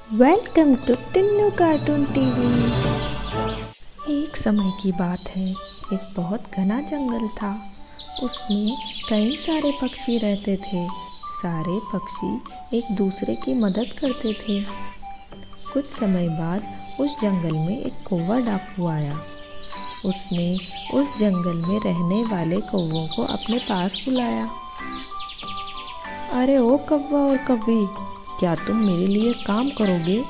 Welcome to Tinnu cartoon TV. एक समय की बात है, एक बहुत घना जंगल था। उसमें कई सारे पक्षी रहते थे। सारे पक्षी एक दूसरे की मदद करते थे। कुछ समय बाद उस जंगल में एक कौवा डाकू आया। उसने उस जंगल में रहने वाले कौवों को अपने पास बुलाया। अरे ओ कौवा और कौवी, क्या तुम मेरे लिए काम करोगे?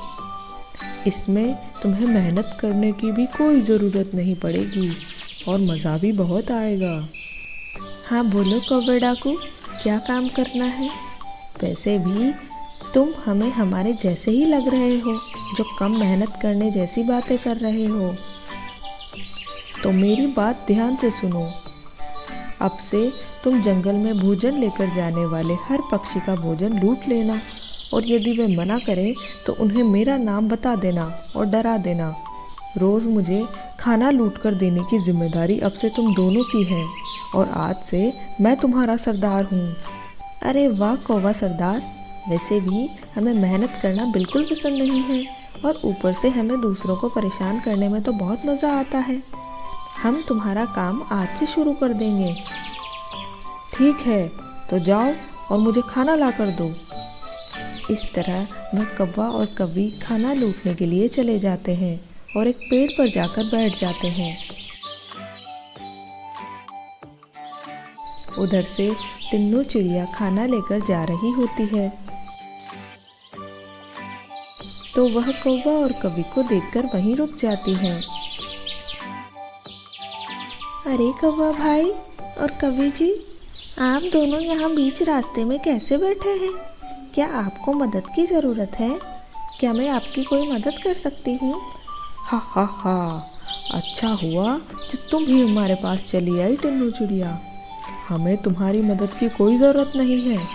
इसमें तुम्हें मेहनत करने की भी कोई ज़रूरत नहीं पड़ेगी और मज़ा भी बहुत आएगा। हाँ बोलो कौवे डाकू, क्या काम करना है? वैसे भी तुम हमें हमारे जैसे ही लग रहे हो, जो कम मेहनत करने जैसी बातें कर रहे हो। तो मेरी बात ध्यान से सुनो। अब से तुम जंगल में भोजन लेकर जाने वाले हर पक्षी का भोजन लूट लेना, और यदि वे मना करें तो उन्हें मेरा नाम बता देना और डरा देना। रोज़ मुझे खाना लूट कर देने की जिम्मेदारी अब से तुम दोनों की है, और आज से मैं तुम्हारा सरदार हूँ। अरे वाह कौवा सरदार, वैसे भी हमें मेहनत करना बिल्कुल पसंद नहीं है, और ऊपर से हमें दूसरों को परेशान करने में तो बहुत मज़ा आता है। हम तुम्हारा काम आज से शुरू कर देंगे। ठीक है, तो जाओ और मुझे खाना ला कर दो। इस तरह वह कौवा और कौवी खाना लूटने के लिए चले जाते हैं और एक पेड़ पर जाकर बैठ जाते हैं। उधर से टिन्नू चिड़िया खाना लेकर जा रही होती है, तो वह कौवा और कौवी को देखकर वहीं रुक जाती है। अरे कौवा भाई और कौवी जी, आप दोनों यहाँ बीच रास्ते में कैसे बैठे हैं? क्या आपको मदद की ज़रूरत है? क्या मैं आपकी कोई मदद कर सकती हूँ? हा हा हा, अच्छा हुआ जो तुम भी हमारे पास चली आई टिन्नू चिड़िया। हमें तुम्हारी मदद की कोई ज़रूरत नहीं है।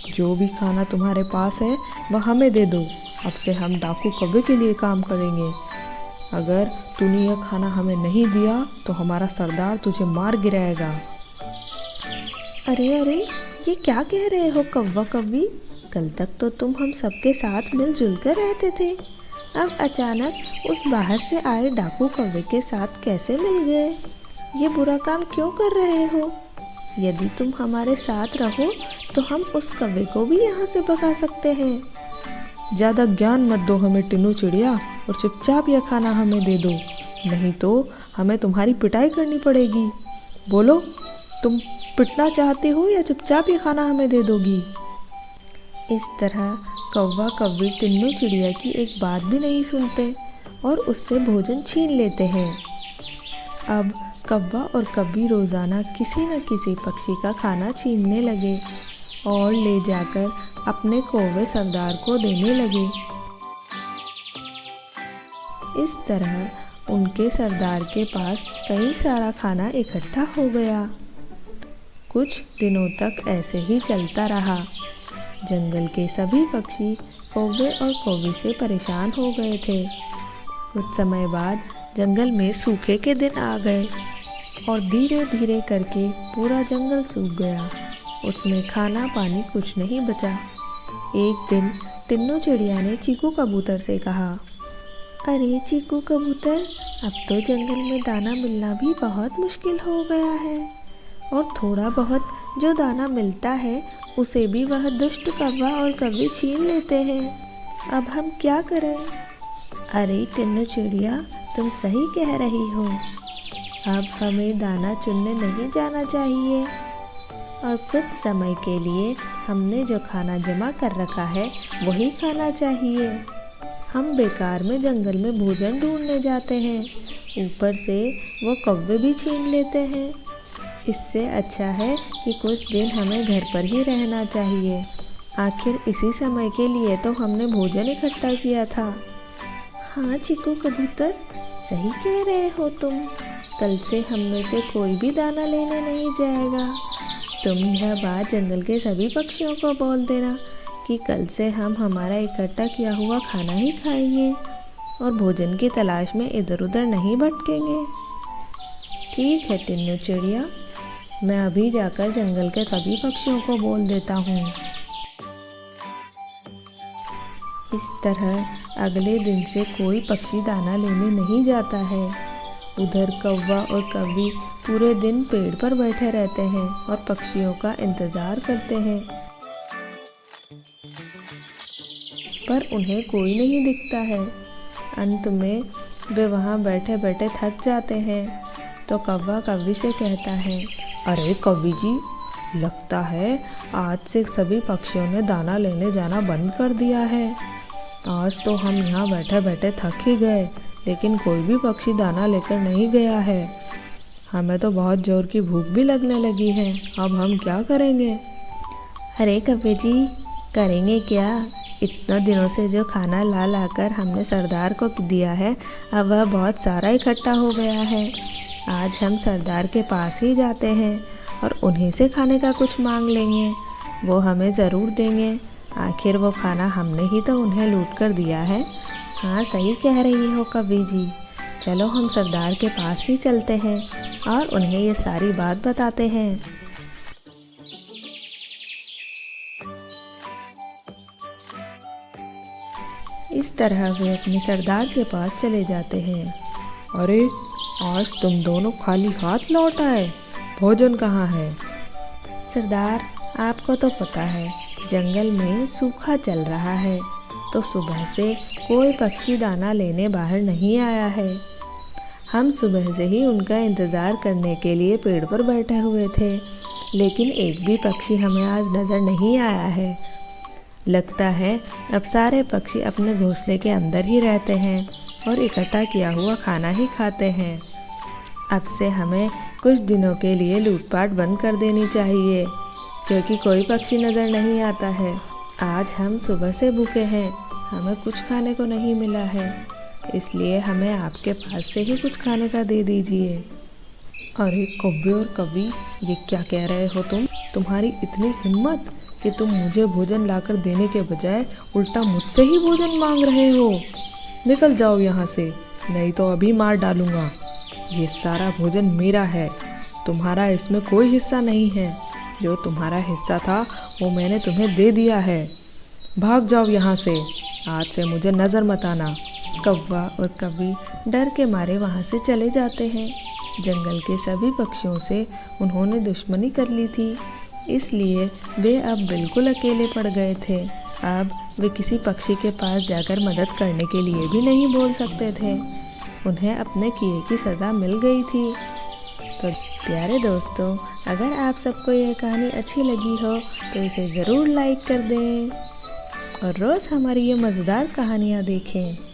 जो भी खाना तुम्हारे पास है वह हमें दे दो। अब से हम डाकू कौवे के लिए काम करेंगे। अगर तूने यह खाना हमें नहीं दिया तो हमारा सरदार तुझे मार गिराएगा। अरे अरे, ये क्या कह रहे हो कौवा कौवी? कल तक तो तुम हम सबके साथ मिलजुल कर रहते थे। अब अचानक उस बाहर से आए डाकू कौवे के साथ कैसे मिल गए? ये बुरा काम क्यों कर रहे हो? यदि तुम हमारे साथ रहो तो हम उस कौवे को भी यहाँ से भगा सकते हैं। ज़्यादा ज्ञान मत दो हमें टिन्नू चिड़िया, और चुपचाप यह खाना हमें दे दो, नहीं तो हमें तुम्हारी पिटाई करनी पड़ेगी। बोलो, तुम पिटना चाहती हो या चुपचाप ये खाना हमें दे दोगी? इस तरह कौवा कौवी टिन्नू चिड़िया की एक बात भी नहीं सुनते और उससे भोजन छीन लेते हैं। अब कौवा और कौवी रोज़ाना किसी न किसी पक्षी का खाना छीनने लगे और ले जाकर अपने कौवे सरदार को देने लगे। इस तरह उनके सरदार के पास कई सारा खाना इकट्ठा हो गया। कुछ दिनों तक ऐसे ही चलता रहा। जंगल के सभी पक्षी कौवे और कौवी से परेशान हो गए थे। कुछ समय बाद जंगल में सूखे के दिन आ गए और धीरे धीरे करके पूरा जंगल सूख गया। उसमें खाना पानी कुछ नहीं बचा। एक दिन टिन्नू चिड़िया ने चीकू कबूतर से कहा, अरे चीकू कबूतर, अब तो जंगल में दाना मिलना भी बहुत मुश्किल हो गया है, और थोड़ा बहुत जो दाना मिलता है उसे भी वह दुष्ट कौवा और कौवी छीन लेते हैं। अब हम क्या करें? अरे टिन्नू चिड़िया, तुम सही कह रही हो। अब हमें दाना चुनने नहीं जाना चाहिए, और कुछ समय के लिए हमने जो खाना जमा कर रखा है वही खाना चाहिए। हम बेकार में जंगल में भोजन ढूंढने जाते हैं, ऊपर से वो कौवे भी छीन लेते हैं। इससे अच्छा है कि कुछ दिन हमें घर पर ही रहना चाहिए। आखिर इसी समय के लिए तो हमने भोजन इकट्ठा किया था। हाँ चीकू कबूतर, सही कह रहे हो तुम। कल से हम में से कोई भी दाना लेने नहीं जाएगा। तुम यह बात जंगल के सभी पक्षियों को बोल देना कि कल से हम हमारा इकट्ठा किया हुआ खाना ही खाएंगे और भोजन की तलाश में इधर उधर नहीं भटकेंगे। ठीक है टिन्नू चिड़िया, मैं अभी जाकर जंगल के सभी पक्षियों को बोल देता हूँ। इस तरह अगले दिन से कोई पक्षी दाना लेने नहीं जाता है। उधर कौवा और कौवी पूरे दिन पेड़ पर बैठे रहते हैं और पक्षियों का इंतज़ार करते हैं, पर उन्हें कोई नहीं दिखता है। अंत में वे वहाँ बैठे बैठे थक जाते हैं, तो कौवा कौवी से कहता है, अरे कौवी जी, लगता है आज से सभी पक्षियों ने दाना लेने जाना बंद कर दिया है। आज तो हम यहाँ बैठे बैठे थक ही गए, लेकिन कोई भी पक्षी दाना लेकर नहीं गया है। हमें तो बहुत जोर की भूख भी लगने लगी है, अब हम क्या करेंगे? अरे कौवे जी, करेंगे क्या? इतना दिनों से जो खाना ला ला कर हमने सरदार को दिया है, अब वह बहुत सारा इकट्ठा हो गया है। आज हम सरदार के पास ही जाते हैं और उन्हीं से खाने का कुछ मांग लेंगे, वो हमें ज़रूर देंगे। आखिर वो खाना हमने ही तो उन्हें लूट कर दिया है। हाँ, सही कह रही हो कवि जी। चलो हम सरदार के पास ही चलते हैं और उन्हें ये सारी बात बताते हैं। इस तरह वे अपने सरदार के पास चले जाते हैं। अरे, आज तुम दोनों खाली हाथ लौट आए, भोजन कहाँ है? सरदार, आपको तो पता है जंगल में सूखा चल रहा है, तो सुबह से कोई पक्षी दाना लेने बाहर नहीं आया है। हम सुबह से ही उनका इंतज़ार करने के लिए पेड़ पर बैठे हुए थे, लेकिन एक भी पक्षी हमें आज नज़र नहीं आया है। लगता है अब सारे पक्षी अपने घोंसले के अंदर ही रहते हैं और इकट्ठा किया हुआ खाना ही खाते हैं। अब से हमें कुछ दिनों के लिए लूटपाट बंद कर देनी चाहिए, क्योंकि कोई पक्षी नज़र नहीं आता है। आज हम सुबह से भूखे हैं, हमें कुछ खाने को नहीं मिला है, इसलिए हमें आपके पास से ही कुछ खाने का दे दीजिए। अरे कौवे और कौवी, ये क्या कह रहे हो तुम? तुम्हारी इतनी हिम्मत कि तुम मुझे भोजन लाकर देने के बजाय उल्टा मुझसे ही भोजन मांग रहे हो। निकल जाओ यहाँ से, नहीं तो अभी मार डालूंगा। ये सारा भोजन मेरा है, तुम्हारा इसमें कोई हिस्सा नहीं है। जो तुम्हारा हिस्सा था वो मैंने तुम्हें दे दिया है। भाग जाओ यहाँ से, आज से मुझे नज़र मत आना। कौवा और कौवी डर के मारे वहाँ से चले जाते हैं। जंगल के सभी पक्षियों से उन्होंने दुश्मनी कर ली थी, इसलिए वे अब बिल्कुल अकेले पड़ गए थे। अब वे किसी पक्षी के पास जाकर मदद करने के लिए भी नहीं बोल सकते थे। उन्हें अपने किए की सज़ा मिल गई थी। तो प्यारे दोस्तों, अगर आप सबको यह कहानी अच्छी लगी हो तो इसे ज़रूर लाइक कर दें और रोज़ हमारी ये मज़ेदार कहानियाँ देखें।